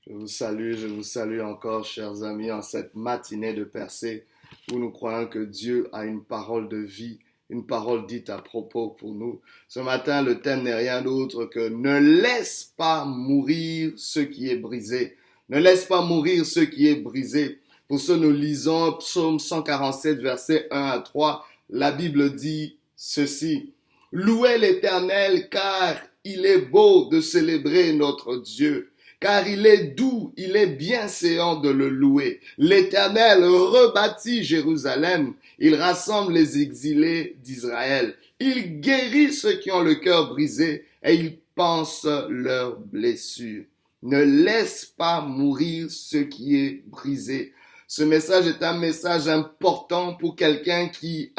Je vous salue encore, chers amis, en cette matinée de percée où nous croyons que Dieu a une parole de vie, une parole dite à propos pour nous. Ce matin, le thème n'est rien d'autre que ne laisse pas mourir ce qui est brisé. Ne laisse pas mourir ce qui est brisé. Pour ce, nous lisons Psaume 147, versets 1 à 3. La Bible dit ceci. Louez l'Éternel car il est beau de célébrer notre Dieu. Car il est doux, il est bienséant de le louer. L'Éternel rebâtit Jérusalem, il rassemble les exilés d'Israël. Il guérit ceux qui ont le cœur brisé et il pense leurs blessures. Ne laisse pas mourir ce qui est brisé. Ce message est un message important pour quelqu'un qui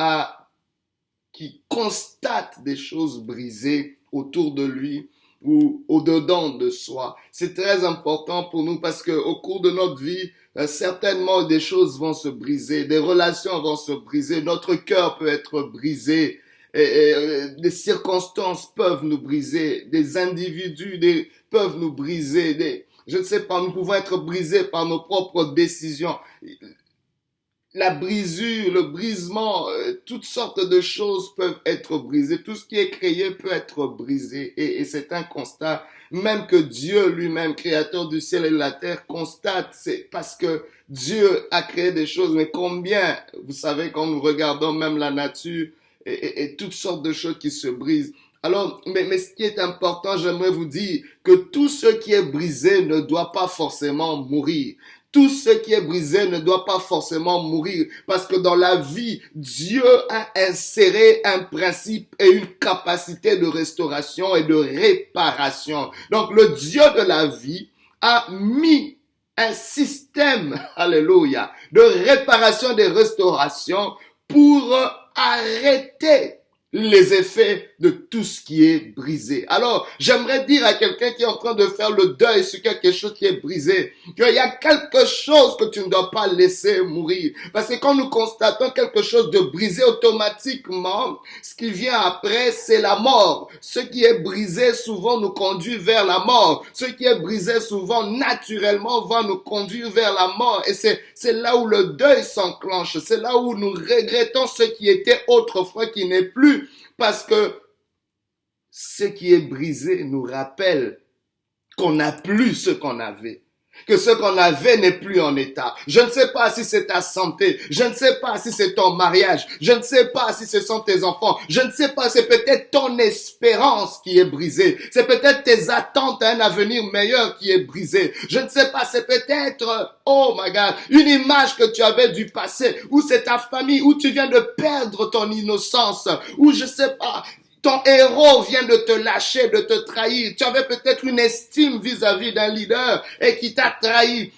constate des choses brisées autour de lui ou au-dedans de soi. C'est très important pour nous parce que au cours de notre vie, certainement des choses vont se briser, des relations vont se briser, notre cœur peut être brisé, des circonstances peuvent nous briser, des individus peuvent nous briser, je ne sais pas, nous pouvons être brisés par nos propres décisions. La brisure, le brisement, toutes sortes de choses peuvent être brisées. Tout ce qui est créé peut être brisé. Et c'est un constat, même que Dieu lui-même, créateur du ciel et de la terre, constate. C'est parce que Dieu a créé des choses. Mais combien, vous savez, quand nous regardons même la nature et toutes sortes de choses qui se brisent. Alors, mais ce qui est important, j'aimerais vous dire que tout ce qui est brisé ne doit pas forcément mourir. Tout ce qui est brisé ne doit pas forcément mourir parce que dans la vie, Dieu a inséré un principe et une capacité de restauration et de réparation. Donc le Dieu de la vie a mis un système, alléluia, de réparation et de restauration pour arrêter les effets de tout ce qui est brisé. Alors, j'aimerais dire à quelqu'un qui est en train de faire le deuil sur quelque chose qui est brisé, qu'il y a quelque chose que tu ne dois pas laisser mourir. Parce que quand nous constatons quelque chose de brisé, automatiquement, ce qui vient après, c'est la mort. Ce qui est brisé, souvent, nous conduit vers la mort. Ce qui est brisé, souvent, naturellement, va nous conduire vers la mort. Et c'est là où le deuil s'enclenche. C'est là où nous regrettons ce qui était autrefois, qui n'est plus. Parce que ce qui est brisé nous rappelle qu'on n'a plus ce qu'on avait. Que ce qu'on avait n'est plus en état. Je ne sais pas si c'est ta santé. Je ne sais pas si c'est ton mariage. Je ne sais pas si ce sont tes enfants. Je ne sais pas, c'est peut-être ton espérance qui est brisée. C'est peut-être tes attentes à un avenir meilleur qui est brisé. Je ne sais pas, c'est peut-être, oh my God, une image que tu avais du passé. Ou c'est ta famille, où tu viens de perdre ton innocence. Ou je sais pas, ton héros vient de te lâcher, de te trahir. Tu avais peut-être une estime vis-à-vis d'un leader et qui t'a trahi.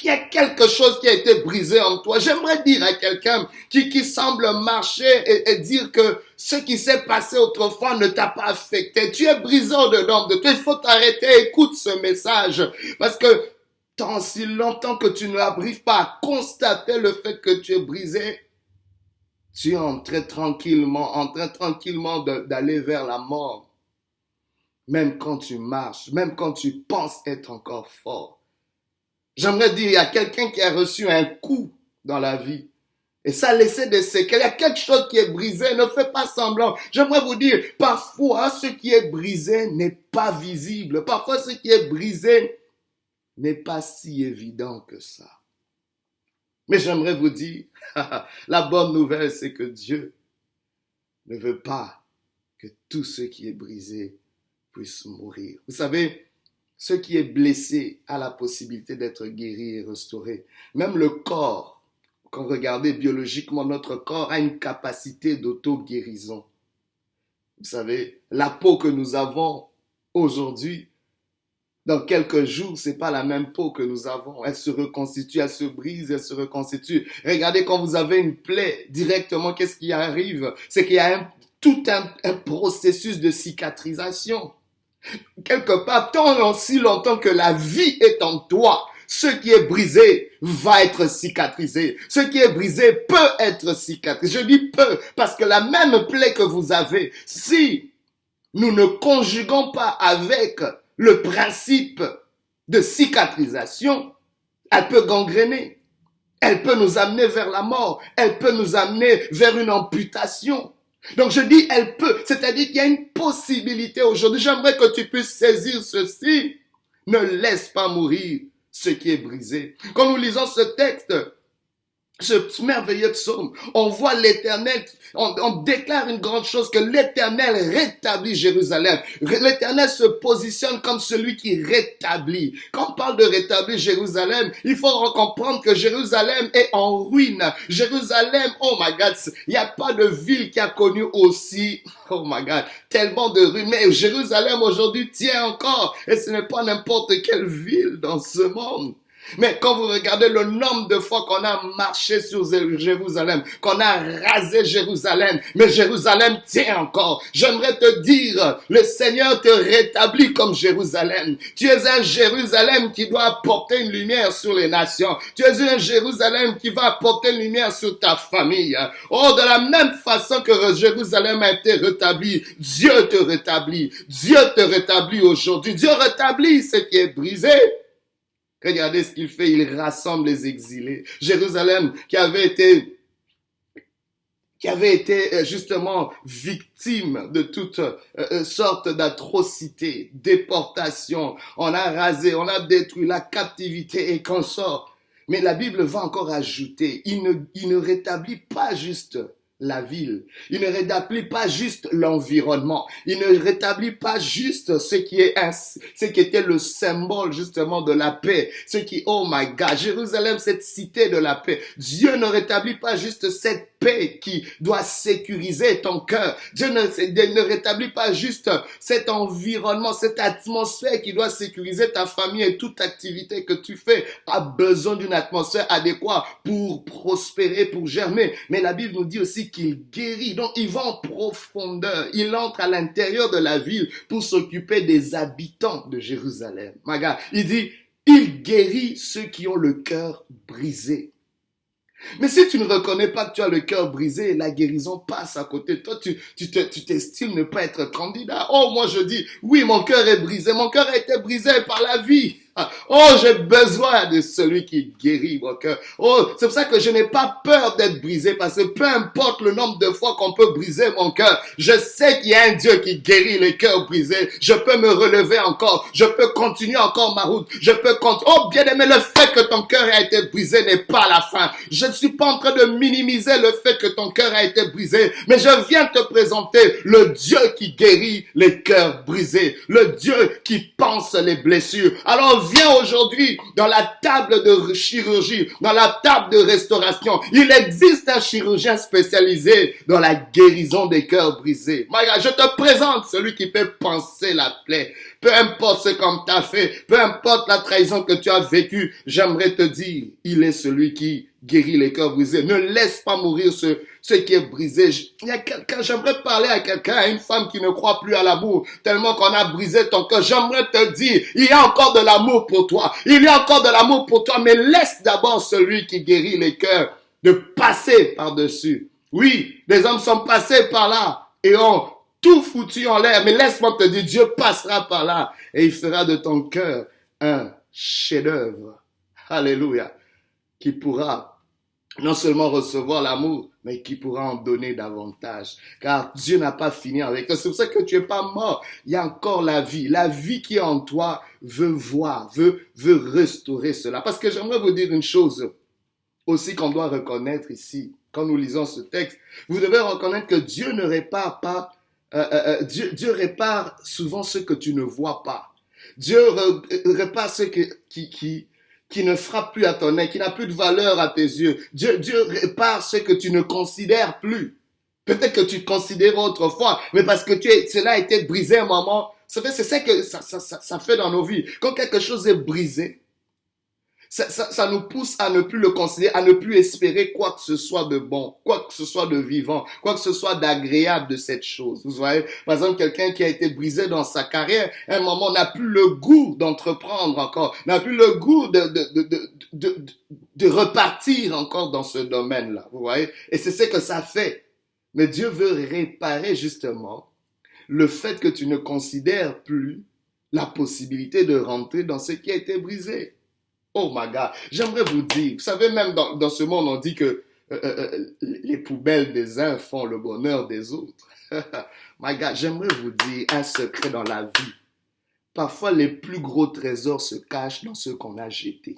Il y a quelque chose qui a été brisé en toi. J'aimerais dire à quelqu'un qui semble marcher et dire que ce qui s'est passé autrefois ne t'a pas affecté. Tu es brisé au-dedans de toi. Il faut t'arrêter. Écoute ce message. Parce que tant si longtemps que tu n'arrives pas à constater le fait que tu es brisé, tu es en train tranquillement d'aller vers la mort. Même quand tu marches, même quand tu penses être encore fort. J'aimerais dire, il y a quelqu'un qui a reçu un coup dans la vie. Et ça a laissé des séquelles. Il y a quelque chose qui est brisé. Ne fais pas semblant. J'aimerais vous dire, parfois, ce qui est brisé n'est pas visible. Parfois, ce qui est brisé n'est pas si évident que ça. Mais j'aimerais vous dire, la bonne nouvelle, c'est que Dieu ne veut pas que tout ce qui est brisé puisse mourir. Vous savez, ce qui est blessé a la possibilité d'être guéri et restauré. Même le corps, quand vous regardez biologiquement, notre corps a une capacité d'auto-guérison. Vous savez, la peau que nous avons aujourd'hui, dans quelques jours, c'est pas la même peau que nous avons. Elle se reconstitue, elle se brise, elle se reconstitue. Regardez quand vous avez une plaie, directement, qu'est-ce qui arrive? C'est qu'il y a tout un processus de cicatrisation. Quelque part, tant et aussi longtemps que la vie est en toi, ce qui est brisé va être cicatrisé. Ce qui est brisé peut être cicatrisé. Je dis peut, parce que la même plaie que vous avez, si nous ne conjuguons pas avec le principe de cicatrisation, elle peut gangréner. Elle peut nous amener vers la mort. Elle peut nous amener vers une amputation. Donc je dis elle peut, c'est-à-dire qu'il y a une possibilité aujourd'hui. J'aimerais que tu puisses saisir ceci. Ne laisse pas mourir ce qui est brisé. Quand nous lisons ce texte, ce merveilleux psaume, on voit l'Éternel, on déclare une grande chose, que l'Éternel rétablit Jérusalem. L'Éternel se positionne comme celui qui rétablit. Quand on parle de rétablir Jérusalem, il faut comprendre que Jérusalem est en ruine. Jérusalem, oh my God, il n'y a pas de ville qui a connu aussi, oh my God, tellement de ruines. Mais Jérusalem aujourd'hui tient encore, et ce n'est pas n'importe quelle ville dans ce monde. Mais quand vous regardez le nombre de fois qu'on a marché sur Jérusalem, qu'on a rasé Jérusalem, mais Jérusalem tient encore. J'aimerais te dire, le Seigneur te rétablit comme Jérusalem. Tu es un Jérusalem qui doit apporter une lumière sur les nations. Tu es un Jérusalem qui va apporter une lumière sur ta famille. Oh, de la même façon que Jérusalem a été rétabli, Dieu te rétablit. Dieu te rétablit aujourd'hui. Dieu rétablit ce qui est brisé. Regardez ce qu'il fait, il rassemble les exilés. Jérusalem qui avait été justement victime de toutes sortes d'atrocités, déportations. On a rasé, on a détruit la captivité et consort. Mais la Bible va encore ajouter, il ne rétablit pas juste la ville. Il ne rétablit pas juste l'environnement. Il ne rétablit pas juste ce qui était le symbole justement de la paix. Ce qui, oh my God, Jérusalem, cette cité de la paix. Dieu ne rétablit pas juste cette paix qui doit sécuriser ton cœur. Dieu ne rétablit pas juste cet environnement, cette atmosphère qui doit sécuriser ta famille et toute activité que tu fais a besoin d'une atmosphère adéquate pour prospérer, pour germer. Mais la Bible nous dit aussi qu'il guérit. Donc, il va en profondeur. Il entre à l'intérieur de la ville pour s'occuper des habitants de Jérusalem. My God, il dit, il guérit ceux qui ont le cœur brisé. Mais si tu ne reconnais pas que tu as le cœur brisé, la guérison passe à côté. Toi, tu t'estimes ne pas être candidat. Oh, moi je dis, oui, mon cœur est brisé. Mon cœur a été brisé par la vie. Oh, j'ai besoin de celui qui guérit mon cœur. Oh, c'est pour ça que je n'ai pas peur d'être brisé, parce que peu importe le nombre de fois qu'on peut briser mon cœur, je sais qu'il y a un Dieu qui guérit les cœurs brisés. Je peux me relever encore. Je peux continuer encore ma route. Je peux continuer. Oh, bien aimé, le fait que ton cœur a été brisé n'est pas la fin. Je ne suis pas en train de minimiser le fait que ton cœur a été brisé, mais je viens te présenter le Dieu qui guérit les cœurs brisés, le Dieu qui pense les blessures. Alors, viens aujourd'hui dans la table de chirurgie, dans la table de restauration. Il existe un chirurgien spécialisé dans la guérison des cœurs brisés. My God, je te présente celui qui peut panser la plaie. Peu importe ce qu'on t'a fait, peu importe la trahison que tu as vécue, j'aimerais te dire, il est celui qui guérit les cœurs brisés. Ne laisse pas mourir ce qui est brisé. J'aimerais parler à quelqu'un, à une femme qui ne croit plus à l'amour, tellement qu'on a brisé ton cœur. J'aimerais te dire, il y a encore de l'amour pour toi. Il y a encore de l'amour pour toi, mais laisse d'abord celui qui guérit les cœurs de passer par-dessus. Oui, des hommes sont passés par là et ont tout foutu en l'air, mais laisse-moi te dire, Dieu passera par là et il fera de ton cœur un chef-d'œuvre. Alléluia. Qui pourra non seulement recevoir l'amour, mais qui pourra en donner davantage. Car Dieu n'a pas fini avec toi. C'est pour ça que tu n'es pas mort. Il y a encore la vie. La vie qui est en toi veut voir, veut restaurer cela. Parce que j'aimerais vous dire une chose aussi qu'on doit reconnaître ici, quand nous lisons ce texte. Vous devez reconnaître que Dieu ne répare pas, Dieu répare souvent ce que tu ne vois pas. Dieu répare ce qui ne frappe plus à ton œil, qui n'a plus de valeur à tes yeux. Dieu répare ce que tu ne considères plus. Peut-être que tu te considérais autrefois, mais parce que cela a été brisé un moment. C'est ça que ça fait dans nos vies. Quand quelque chose est brisé, ça nous pousse à ne plus le considérer, à ne plus espérer quoi que ce soit de bon, quoi que ce soit de vivant, quoi que ce soit d'agréable de cette chose. Vous voyez, par exemple, quelqu'un qui a été brisé dans sa carrière, à un moment n'a plus le goût d'entreprendre encore, n'a plus le goût de repartir encore dans ce domaine-là. Vous voyez, et c'est ce que ça fait. Mais Dieu veut réparer justement le fait que tu ne considères plus la possibilité de rentrer dans ce qui a été brisé. Oh my God, j'aimerais vous dire, vous savez, même dans ce monde, on dit que les poubelles des uns font le bonheur des autres. My God, j'aimerais vous dire un secret dans la vie. Parfois, les plus gros trésors se cachent dans ceux qu'on a jetés.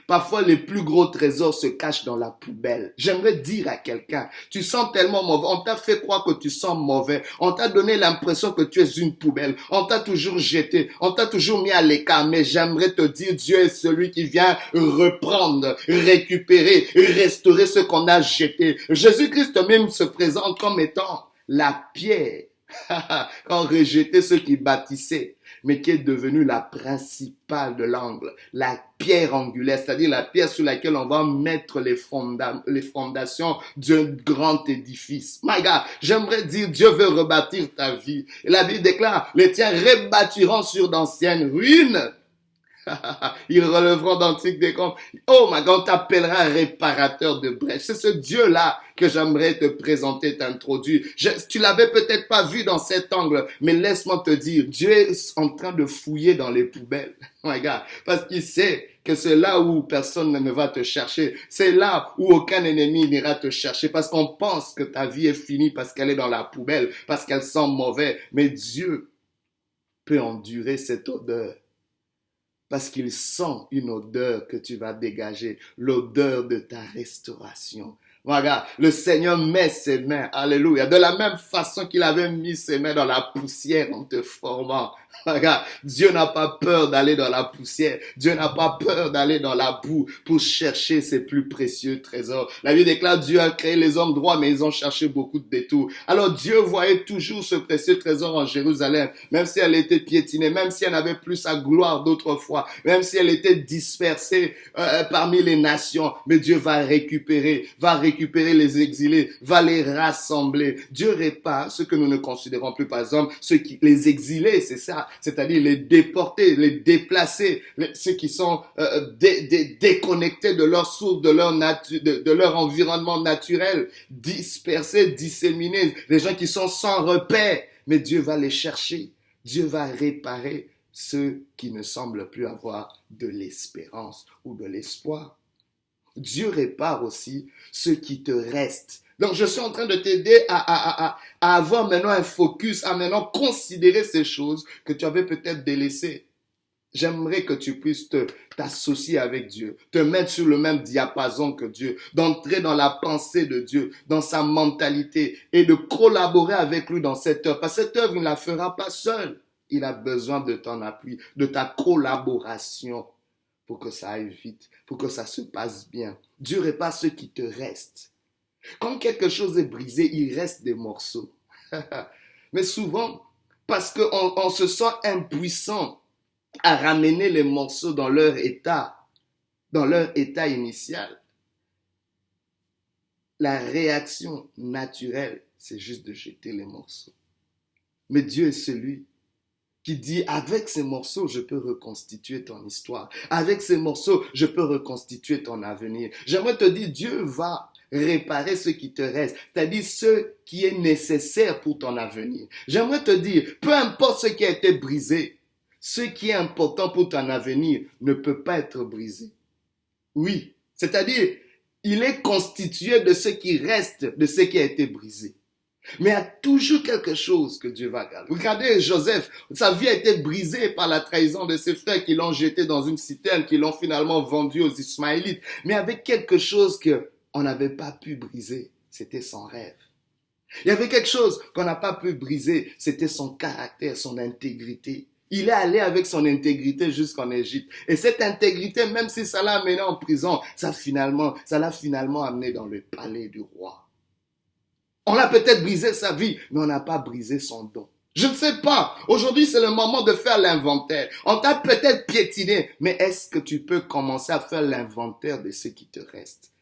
Parfois, les plus gros trésors se cachent dans la poubelle. J'aimerais dire à quelqu'un, tu sens tellement mauvais, on t'a fait croire que tu sens mauvais, on t'a donné l'impression que tu es une poubelle, on t'a toujours jeté, on t'a toujours mis à l'écart, mais j'aimerais te dire, Dieu est celui qui vient reprendre, récupérer, restaurer ce qu'on a jeté. Jésus-Christ même se présente comme étant la pierre quand rejeté ceux qui bâtissaient, mais qui est devenue la principale de l'angle, la pierre angulaire, c'est-à-dire la pierre sur laquelle on va mettre les fondations d'un grand édifice. My God, j'aimerais dire, Dieu veut rebâtir ta vie. Et la Bible déclare, les tiens rebâtiront sur d'anciennes ruines. Ils relèveront d'antiques décombres. Oh my God, on t'appellera réparateur de brèches. C'est ce Dieu-là que j'aimerais te présenter, t'introduire. Tu l'avais peut-être pas vu dans cet angle, mais laisse-moi te dire, Dieu est en train de fouiller dans les poubelles. Oh my God, parce qu'il sait que c'est là où personne ne va te chercher. C'est là où aucun ennemi n'ira te chercher, parce qu'on pense que ta vie est finie parce qu'elle est dans la poubelle, parce qu'elle sent mauvais. Mais Dieu peut endurer cette odeur. Parce qu'il sent une odeur que tu vas dégager, l'odeur de ta restauration. Regarde, le Seigneur met ses mains, alléluia, de la même façon qu'il avait mis ses mains dans la poussière en te formant. Regarde, Dieu n'a pas peur d'aller dans la poussière. Dieu n'a pas peur d'aller dans la boue pour chercher ses plus précieux trésors. La Bible déclare, Dieu a créé les hommes droits, mais ils ont cherché beaucoup de détours. Alors Dieu voyait toujours ce précieux trésor en Jérusalem, même si elle était piétinée, même si elle n'avait plus sa gloire d'autrefois, même si elle était dispersée parmi les nations. Mais Dieu va récupérer les exilés, va les rassembler. Dieu répare ce que nous ne considérons plus, par exemple, les exilés, c'est ça, c'est-à-dire les déportés, les déplacés, ceux qui sont déconnectés de leur source, de leur environnement naturel, dispersés, disséminés, les gens qui sont sans repère. Mais Dieu va les chercher, Dieu va réparer ceux qui ne semblent plus avoir de l'espérance ou de l'espoir. Dieu répare aussi ce qui te reste. Donc, je suis en train de t'aider à avoir maintenant un focus, à maintenant considérer ces choses que tu avais peut-être délaissées. J'aimerais que tu puisses t'associer avec Dieu, te mettre sur le même diapason que Dieu, d'entrer dans la pensée de Dieu, dans sa mentalité et de collaborer avec lui dans cette œuvre. Parce que cette œuvre, il ne la fera pas seul. Il a besoin de ton appui, de ta collaboration pour que ça aille vite, pour que ça se passe bien. Dieu répare ce qui te reste. Quand quelque chose est brisé, il reste des morceaux. Mais souvent, parce qu'on se sent impuissant à ramener les morceaux dans leur état initial, la réaction naturelle, c'est juste de jeter les morceaux. Mais Dieu est celui qui dit, avec ces morceaux, je peux reconstituer ton histoire. Avec ces morceaux, je peux reconstituer ton avenir. J'aimerais te dire, Dieu va réparer ce qui te reste, c'est-à-dire ce qui est nécessaire pour ton avenir. J'aimerais te dire, peu importe ce qui a été brisé, ce qui est important pour ton avenir ne peut pas être brisé. Oui, c'est-à-dire, il est constitué de ce qui reste, de ce qui a été brisé. Mais il y a toujours quelque chose que Dieu va garder. Regardez Joseph, sa vie a été brisée par la trahison de ses frères qui l'ont jeté dans une citerne, qui l'ont finalement vendu aux Ismaélites. Mais avec quelque chose qu'on n'avait pas pu briser, c'était son rêve. Il y avait quelque chose qu'on n'a pas pu briser, c'était son caractère, son intégrité. Il est allé avec son intégrité jusqu'en Égypte. Et cette intégrité, même si ça l'a amené en prison, ça l'a finalement amené dans le palais du roi. On a peut-être brisé sa vie, mais on n'a pas brisé son don. Je ne sais pas. Aujourd'hui, c'est le moment de faire l'inventaire. On t'a peut-être piétiné, mais est-ce que tu peux commencer à faire l'inventaire de ce qui te reste?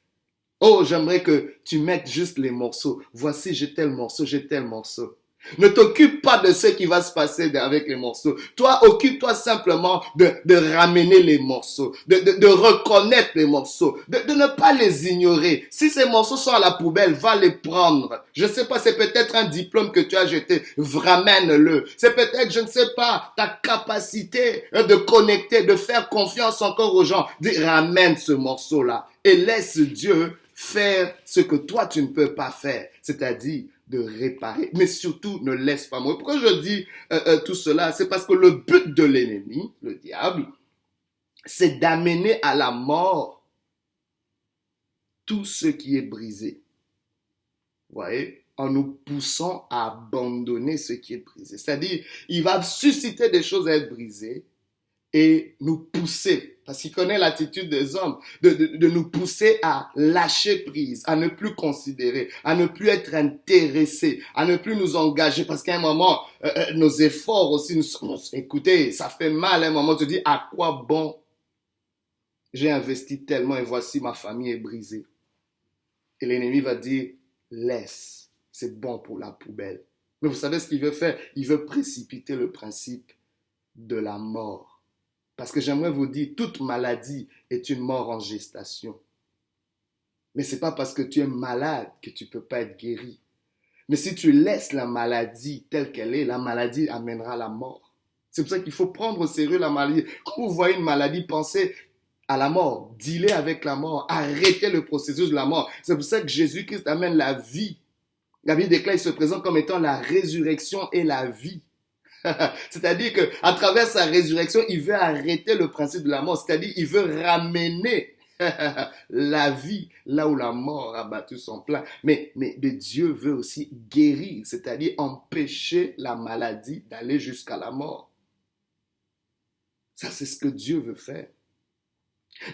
Oh, j'aimerais que tu mettes juste les morceaux. Voici, j'ai tel morceau, j'ai tel morceau. Ne t'occupe pas de ce qui va se passer avec les morceaux. Toi, occupe-toi simplement de ramener les morceaux, de reconnaître les morceaux, de ne pas les ignorer. Si ces morceaux sont à la poubelle, va les prendre. Je ne sais pas, c'est peut-être un diplôme que tu as jeté, ramène-le. C'est peut-être, je ne sais pas, ta capacité de connecter, de faire confiance encore aux gens. Dis, ramène ce morceau-là et laisse Dieu faire ce que toi tu ne peux pas faire, c'est-à-dire de réparer, mais surtout ne laisse pas mourir. Pourquoi je dis tout cela? C'est parce que le but de l'ennemi, le diable, c'est d'amener à la mort tout ce qui est brisé. Vous voyez? En nous poussant à abandonner ce qui est brisé. C'est-à-dire, il va susciter des choses à être brisées et nous pousser, parce qu'il connaît l'attitude des hommes, de nous pousser à lâcher prise, à ne plus considérer, à ne plus être intéressé, à ne plus nous engager, parce qu'à un moment, nos efforts aussi, écoutez, ça fait mal à un moment, tu te dis, à quoi bon j'ai investi tellement et voici ma famille est brisée. Et l'ennemi va dire, laisse, c'est bon pour la poubelle. Mais vous savez ce qu'il veut faire? Il veut précipiter le principe de la mort. Parce que j'aimerais vous dire, toute maladie est une mort en gestation. Mais ce n'est pas parce que tu es malade que tu ne peux pas être guéri. Mais si tu laisses la maladie telle qu'elle est, la maladie amènera la mort. C'est pour ça qu'il faut prendre au sérieux la maladie. Quand vous voyez une maladie, pensez à la mort, dealer avec la mort, arrêtez le processus de la mort. C'est pour ça que Jésus-Christ amène la vie. La Bible déclare qu'il se présente comme étant la résurrection et la vie. C'est-à-dire que à travers sa résurrection, il veut arrêter le principe de la mort. C'est-à-dire, il veut ramener la vie là où la mort a battu son plein. Mais Dieu veut aussi guérir, c'est-à-dire empêcher la maladie d'aller jusqu'à la mort. Ça, c'est ce que Dieu veut faire.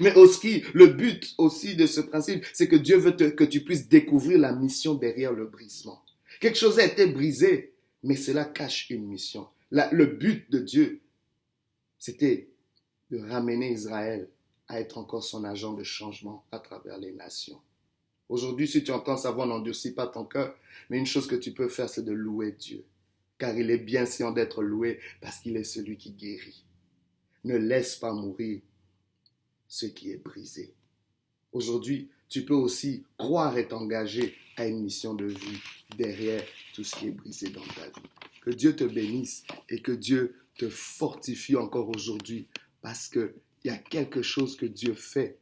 Mais aussi, le but aussi de ce principe, c'est que Dieu veut que tu puisses découvrir la mission derrière le brisement. Quelque chose a été brisé, mais cela cache une mission. Le but de Dieu, c'était de ramener Israël à être encore son agent de changement à travers les nations. Aujourd'hui, si tu entends sa voix, n'endurcis pas ton cœur, mais une chose que tu peux faire, c'est de louer Dieu. Car il est bien séant d'être loué parce qu'il est celui qui guérit. Ne laisse pas mourir ce qui est brisé. Aujourd'hui, tu peux aussi croire et t'engager à une mission de vie derrière tout ce qui est brisé dans ta vie. Que Dieu te bénisse et que Dieu te fortifie encore aujourd'hui parce qu'il y a quelque chose que Dieu fait